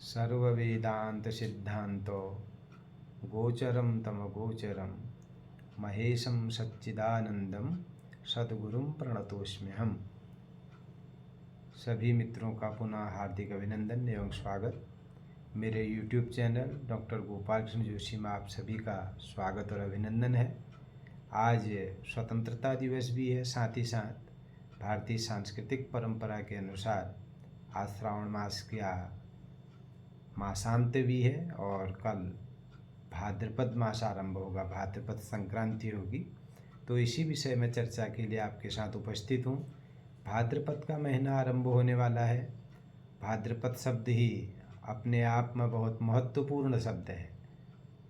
सर्ववेदांत सिद्धांतो गोचरम तमगोचरम महेशं सच्चिदानंदम सद्गुरुं प्रणतोस्म्यहम्। सभी मित्रों का पुनः हार्दिक अभिनंदन एवं स्वागत। मेरे YouTube channel doctor Gopal Krishna Joshi में आप सभी का स्वागत और अभिनंदन है। आज स्वतंत्रता दिवस भी है, साथ ही साथ भारतीय सांस्कृतिक परंपरा के अनुसार आज श्रावण मास का मासांत भी है और कल भाद्रपद मास आरंभ होगा, भाद्रपद संक्रांति होगी। तो इसी विषय में चर्चा के लिए आपके साथ उपस्थित हूँ। भाद्रपद का महीना आरंभ होने वाला है। भाद्रपद शब्द ही अपने आप में बहुत महत्वपूर्ण शब्द है।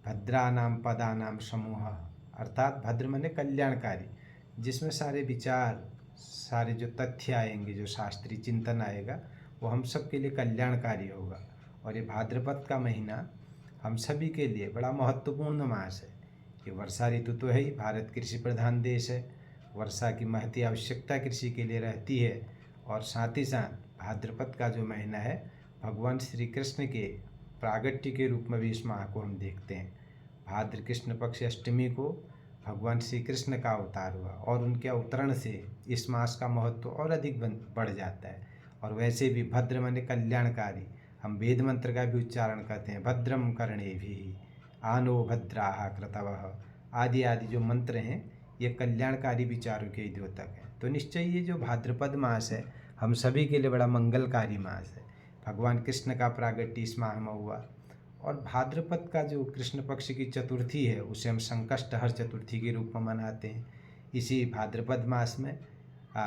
भद्रानाम पदानाम समूह, अर्थात भद्र माने कल्याणकारी, जिसमें सारे विचार, सारे जो तथ्य आएंगे, जो शास्त्रीय चिंतन आएगा, वो हम सब के लिए कल्याणकारी होगा। और ये भाद्रपद का महीना हम सभी के लिए बड़ा महत्वपूर्ण मास है। ये वर्षा ऋतु तो है ही, भारत कृषि प्रधान देश है। वर्षा की महती आवश्यकता कृषि के लिए रहती है। और साथ ही साथ भाद्रपद का जो महीना है, भगवान श्री कृष्ण के प्रागट्य के रूप में भी इस माह को हम देखते हैं। भाद्र कृष्ण पक्ष अष्टमी को भगवान श्री कृष्ण का अवतार हुआ और उनके अवतरण से इस मास का महत्व और अधिक बढ़ जाता है। और वैसे भी भद्र माने कल्याणकारी, हम वेद मंत्र का भी उच्चारण करते हैं, भद्रम कर्णेभिः आनो भद्राः क्रतवः आदि आदि जो मंत्र हैं, ये कल्याणकारी विचारों के द्योतक हैं। तो निश्चय ये जो भाद्रपद मास है हम सभी के लिए बड़ा मंगलकारी मास है। भगवान कृष्ण का प्रागट्य इस माह में हुआ। और भाद्रपद का जो कृष्ण पक्ष की चतुर्थी है, उसे हम संकष्टहर चतुर्थी के रूप में मनाते हैं। इसी भाद्रपद मास में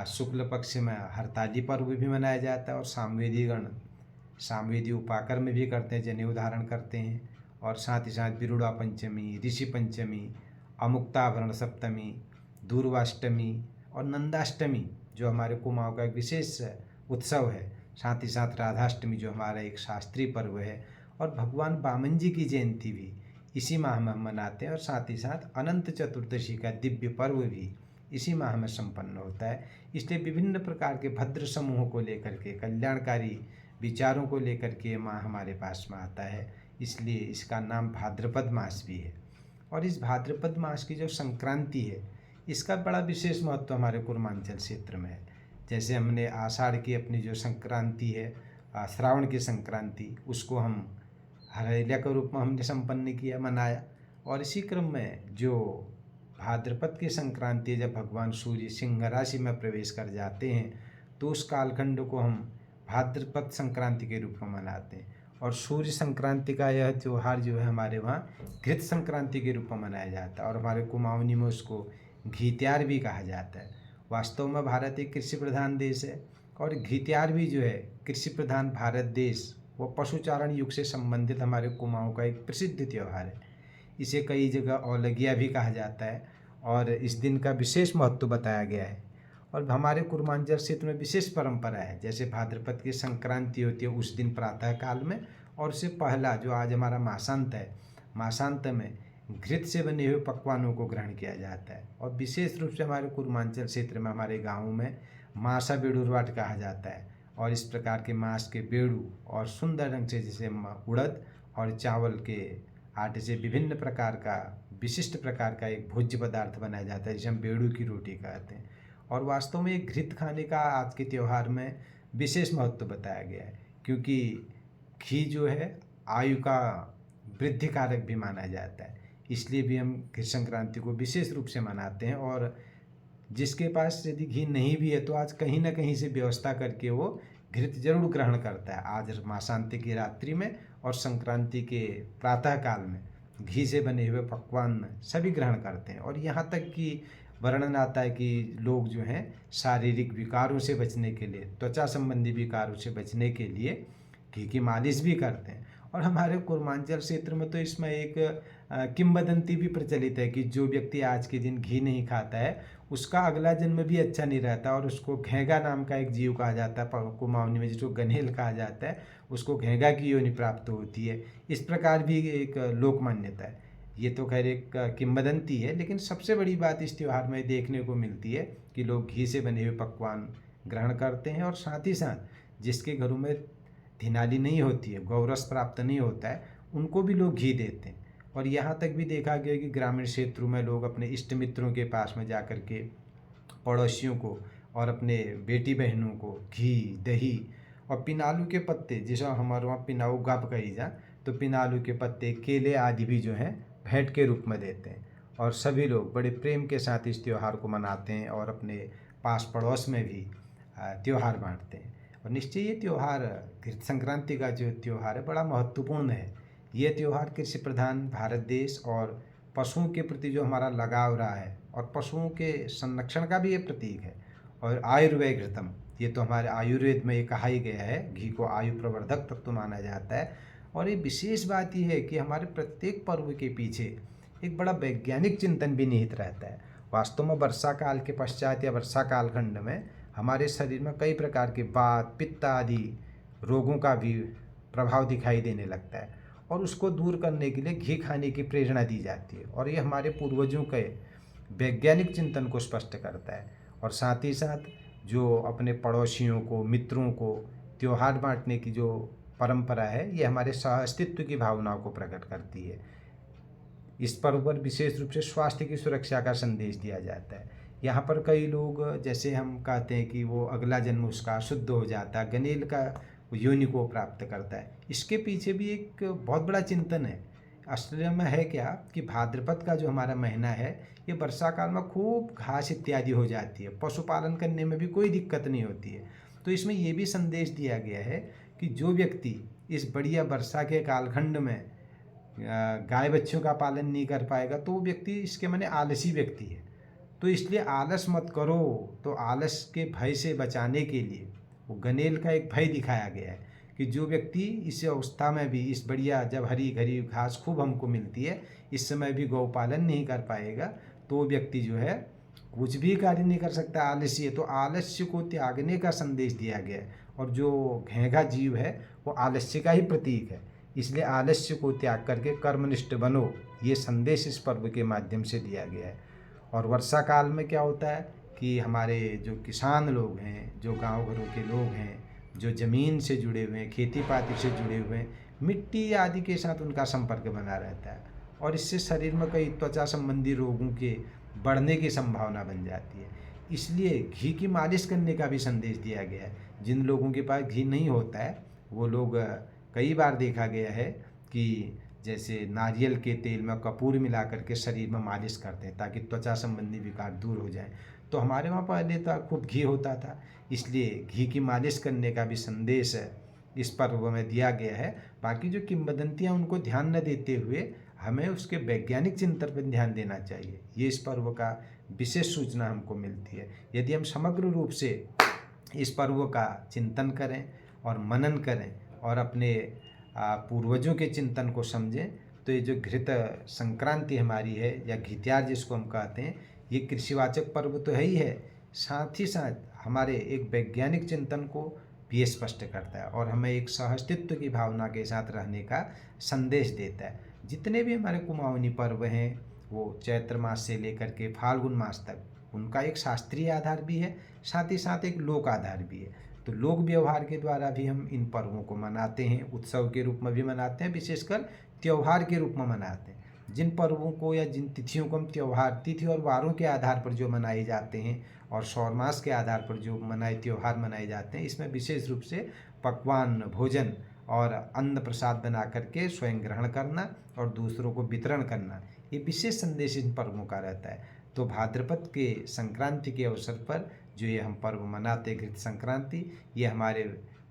शुक्ल पक्ष में हरताली पर्व भी मनाया जाता है और सामवेदी उपाकर्म भी करते हैं, जनेऊ धारण करते हैं। और साथ ही साथ बिरुड़ा पंचमी, ऋषि पंचमी, अमुक्ताभरण सप्तमी, दूर्वाष्टमी और नंदाष्टमी जो हमारे कुमाऊं का एक विशेष उत्सव है। साथ ही साथ राधाष्टमी जो हमारा एक शास्त्रीय पर्व है। और भगवान वामन जी की जयंती भी इसी माह में हम मनाते हैं। और साथ ही साथ अनंत चतुर्दशी का दिव्य पर्व भी इसी माह में संपन्न होता है। इसलिए विभिन्न प्रकार के भद्र समूहों को लेकर के, कल्याणकारी विचारों को लेकर के ये माह हमारे पास में आता है। इसलिए इसका नाम भाद्रपद मास भी है। और इस भाद्रपद मास की जो संक्रांति है, इसका बड़ा विशेष महत्व हमारे कुर्मांचल क्षेत्र में है। जैसे हमने आषाढ़ की अपनी जो संक्रांति है, श्रावण की संक्रांति, उसको हम हरेला के रूप में हमने संपन्न किया, मनाया। और इसी क्रम में जो भाद्रपद की संक्रांति है, जब भगवान सूर्य सिंह राशि में प्रवेश कर जाते हैं, तो उस कालखंड को हम भाद्रपद संक्रांति के रूप में मनाते हैं। और सूर्य संक्रांति का यह त्यौहार जो है हमारे वहाँ घृत संक्रांति के रूप में मनाया जाता है। और हमारे कुमाऊनी में उसको घीत्यार भी कहा जाता है। वास्तव में भारत एक कृषि प्रधान देश है और घीत्यार भी जो है कृषि प्रधान भारत देश, वो पशुचारण युग से संबंधित हमारे कुमाऊँ का एक प्रसिद्ध त्यौहार है। इसे कई जगह औलगिया भी कहा जाता है और इस दिन का विशेष महत्व बताया गया है। और हमारे कुर्मांचल क्षेत्र में विशेष परंपरा है। जैसे भाद्रपद की संक्रांति होती है उस दिन प्रातः काल में, और उससे पहला जो आज हमारा मासांत है, मासांत में घृत से बने हुए पकवानों को ग्रहण किया जाता है। और विशेष रूप से हमारे कुर्मांचल क्षेत्र में, हमारे गाँव में मासा बेड़ूरवाट कहा जाता है। और इस प्रकार के मांस के बेड़ू और सुंदर रंग से, जैसे उड़द और चावल के आटे से विभिन्न प्रकार का, विशिष्ट प्रकार का एक भोज्य पदार्थ बनाया जाता है, जिसे हम बेड़ू की रोटी कहते हैं। और वास्तव में एक घृत खाने का आज के त्यौहार में विशेष महत्व बताया गया है, क्योंकि घी जो है आयु का वृद्धि कारक भी माना जाता है। इसलिए भी हम घृत संक्रांति को विशेष रूप से मनाते हैं। और जिसके पास यदि घी नहीं भी है तो आज कहीं ना कहीं से व्यवस्था करके वो घृत जरूर ग्रहण करता है। आज मासांत की रात्रि में और संक्रांति के प्रातः काल में घी से बने हुए पकवान सभी ग्रहण करते हैं। और यहाँ तक कि वर्णन आता है कि लोग जो हैं शारीरिक विकारों से बचने के लिए, त्वचा संबंधी विकारों से बचने के लिए घी की मालिश भी करते हैं। और हमारे कुर्मांचल क्षेत्र में तो इसमें एक किंवदंती भी प्रचलित है कि जो व्यक्ति आज के दिन घी नहीं खाता है, उसका अगला जन्म भी अच्छा नहीं रहता। और उसको घेगा नाम का एक जीव कहा जाता है, कुमाऊनी में जिसको गन्हेल कहा जाता है, उसको घेगा की योनि प्राप्त होती है। इस प्रकार भी एक लोक मान्यता है। ये तो खैर एक किंवदंती है, लेकिन सबसे बड़ी बात इस त्यौहार में देखने को मिलती है कि लोग घी से बने हुए पकवान ग्रहण करते हैं। और साथ ही साथ जिसके घरों में धिनाली नहीं होती है, गौरस प्राप्त नहीं होता है, उनको भी लोग घी देते हैं। और यहाँ तक भी देखा गया कि ग्रामीण क्षेत्रों में लोग अपने इष्ट मित्रों के पास में जा कर के, पड़ोसियों को और अपने बेटी बहनों को घी, दही और पिनालू के पत्ते, जिसे हमारे वहाँ पिनाऊ गप कही जा, तो पिनालू के पत्ते, केले आदि भी जो हैं भेंट के रूप में देते हैं। और सभी लोग बड़े प्रेम के साथ इस त्यौहार को मनाते हैं और अपने पास पड़ोस में भी त्यौहार बांटते हैं। और निश्चय ये त्यौहार, कृषि संक्रांति का जो त्यौहार है, बड़ा महत्वपूर्ण है। ये त्यौहार कृषि प्रधान भारत देश और पशुओं के प्रति जो हमारा लगाव रहा है और पशुओं के संरक्षण का भी ये प्रतीक है। और आयुर्वेद घृतम, ये तो हमारे आयुर्वेद में ये कहा ही गया है, घी को आयु प्रवर्धक तत्व माना जाता है। और ये विशेष बात यह है कि हमारे प्रत्येक पर्व के पीछे एक बड़ा वैज्ञानिक चिंतन भी निहित रहता है। वास्तव में वर्षा काल के पश्चात या वर्षा कालखंड में हमारे शरीर में कई प्रकार के वात, पित्त आदि रोगों का भी प्रभाव दिखाई देने लगता है, और उसको दूर करने के लिए घी खाने की प्रेरणा दी जाती है। और ये हमारे पूर्वजों के वैज्ञानिक चिंतन को स्पष्ट करता है। और साथ ही साथ जो अपने पड़ोसियों को, मित्रों को त्यौहार बांटने की जो परंपरा है, ये हमारे सह अस्तित्व की भावनाओं को प्रकट करती है। इस पर्व पर विशेष रूप से स्वास्थ्य की सुरक्षा का संदेश दिया जाता है। यहाँ पर कई लोग, जैसे हम कहते हैं कि वो अगला जन्म उसका शुद्ध हो जाता है, गनेल का योनि को प्राप्त करता है, इसके पीछे भी एक बहुत बड़ा चिंतन है। असल में है क्या कि भाद्रपद का जो हमारा महीना है, ये वर्षा काल में खूब घास इत्यादि हो जाती है, पशुपालन करने में भी कोई दिक्कत नहीं होती है। तो इसमें ये भी संदेश दिया गया है कि जो व्यक्ति इस बढ़िया वर्षा के कालखंड में गाय बच्चों का पालन नहीं कर पाएगा, तो वो व्यक्ति इसके माने आलसी व्यक्ति है। तो इसलिए आलस मत करो। तो आलस के भय से बचाने के लिए वो गनेल का एक भय दिखाया गया है कि जो व्यक्ति इस अवस्था में भी, इस बढ़िया जब हरी भरी घास खूब हमको मिलती है, इस समय भी गौ पालन नहीं कर पाएगा, तो वो व्यक्ति जो है कुछ भी कार्य नहीं कर सकता, आलसी है। तो आलस्य को त्यागने का संदेश दिया गया है। और जो घेंघा जीव है वो आलस्य का ही प्रतीक है, इसलिए आलस्य को त्याग करके कर्मनिष्ठ बनो, ये संदेश इस पर्व के माध्यम से दिया गया है। और वर्षा काल में क्या होता है कि हमारे जो किसान लोग हैं, जो गांव घरों के लोग हैं, जो ज़मीन से जुड़े हुए हैं, खेती पाती से जुड़े हुए हैं, मिट्टी आदि के साथ उनका संपर्क बना रहता है, और इससे शरीर में कई त्वचा संबंधी रोगों के बढ़ने की संभावना बन जाती है। इसलिए घी की मालिश करने का भी संदेश दिया गया है। जिन लोगों के पास घी नहीं होता है, वो लोग, कई बार देखा गया है कि जैसे नारियल के तेल में कपूर मिला करके शरीर में मालिश करते हैं ताकि त्वचा संबंधी विकार दूर हो जाए। तो हमारे वहाँ पहले तो खूब घी होता था, इसलिए घी की मालिश करने का भी संदेश इस पर्व में दिया गया है। बाकी जो किंवदंतियाँ, उनको ध्यान न देते हुए हमें उसके वैज्ञानिक चिंतन पर ध्यान देना चाहिए। ये इस पर्व का विशेष सूचना हमको मिलती है। यदि हम समग्र रूप से इस पर्व का चिंतन करें और मनन करें और अपने पूर्वजों के चिंतन को समझें, तो ये जो घृत संक्रांति हमारी है, या घित्यार जिसको हम कहते हैं, ये कृषिवाचक पर्व तो है ही है, साथ ही साथ हमारे एक वैज्ञानिक चिंतन को भी स्पष्ट करता है और हमें एक सहअस्तित्व की भावना के साथ रहने का संदेश देता है। जितने भी हमारे कुमाऊनी पर्व हैं, वो चैत्र मास से लेकर के फाल्गुन मास तक, उनका एक शास्त्रीय आधार भी है, साथ ही साथ एक लोक आधार भी है। तो लोक व्यवहार के द्वारा भी हम इन पर्वों को मनाते हैं, उत्सव के रूप में भी मनाते हैं, विशेषकर त्यौहार के रूप में मनाते हैं। जिन पर्वों को या जिन तिथियों को हम त्यौहार, तिथि और वारों के आधार पर जो मनाए जाते हैं और सौरमास के आधार पर जो त्यौहार मनाए जाते हैं, इसमें विशेष रूप से पकवान, भोजन और अन्न प्रसाद बना करके स्वयं ग्रहण करना और दूसरों को वितरण करना, ये विशेष संदेश इन पर्वों का रहता है। तो भाद्रपद के संक्रांति के अवसर पर जो ये हम पर्व मनाते हैं, घृत संक्रांति, ये हमारे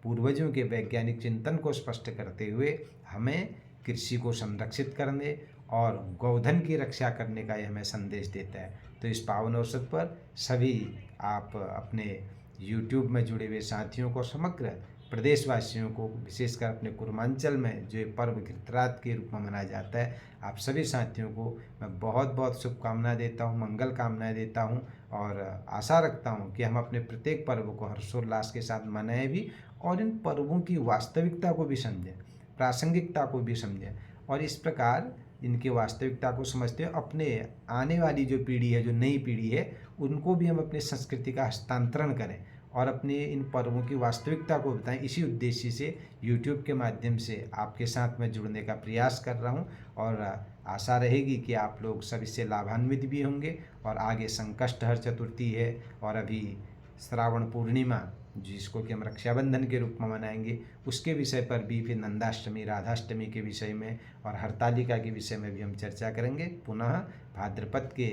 पूर्वजों के वैज्ञानिक चिंतन को स्पष्ट करते हुए हमें कृषि को संरक्षित करने और गौधन की रक्षा करने का ये हमें संदेश देता है। तो इस पावन अवसर पर सभी आप अपने YouTube में जुड़े हुए साथियों को, समग्र प्रदेशवासियों को, विशेषकर अपने पूर्वांचल में जो ये पर्व घृतरात के रूप में मनाया जाता है, आप सभी साथियों को मैं बहुत बहुत शुभकामनाएं देता हूँ, मंगल कामनाएं देता हूँ, और आशा रखता हूँ कि हम अपने प्रत्येक पर्व को हर्षोल्लास के साथ मनाएं भी, और इन पर्वों की वास्तविकता को भी समझें, प्रासंगिकता को भी समझें, और इस प्रकार इनकी वास्तविकता को समझते हुए अपने आने वाली जो पीढ़ी है, जो नई पीढ़ी है, उनको भी हम अपनी संस्कृति का हस्तांतरण करें और अपने इन पर्वों की वास्तविकता को बताएं। इसी उद्देश्य से यूट्यूब के माध्यम से आपके साथ में जुड़ने का प्रयास कर रहा हूँ और आशा रहेगी कि आप लोग सब इससे लाभान्वित भी होंगे। और आगे संकष्टहर चतुर्थी है और अभी श्रावण पूर्णिमा जिसको कि हम रक्षाबंधन के रूप में मनाएंगे, उसके विषय पर भी, फिर नंदाष्टमी, राधाष्टमी के विषय में और हरतालिका के विषय में भी हम चर्चा करेंगे। पुनः भाद्रपद के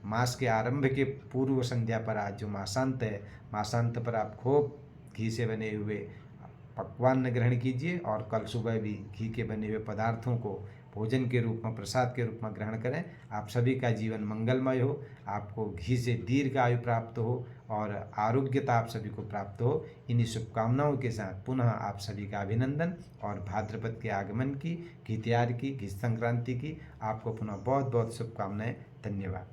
मास के आरंभ के पूर्व संध्या पर आज जो मासांत है, मासांत पर आप खूब घी से बने हुए पकवान ग्रहण कीजिए और कल सुबह भी घी के बने हुए पदार्थों को भोजन के रूप में, प्रसाद के रूप में ग्रहण करें। आप सभी का जीवन मंगलमय हो, आपको घी से दीर्घ आयु प्राप्त हो और आरोग्यता आप सभी को प्राप्त हो। इन्हीं शुभकामनाओं के साथ पुनः आप सभी का अभिनंदन और भाद्रपद के आगमन की, घी त्यार की, घी संक्रांति की आपको पुनः बहुत बहुत शुभकामनाएं। धन्यवाद।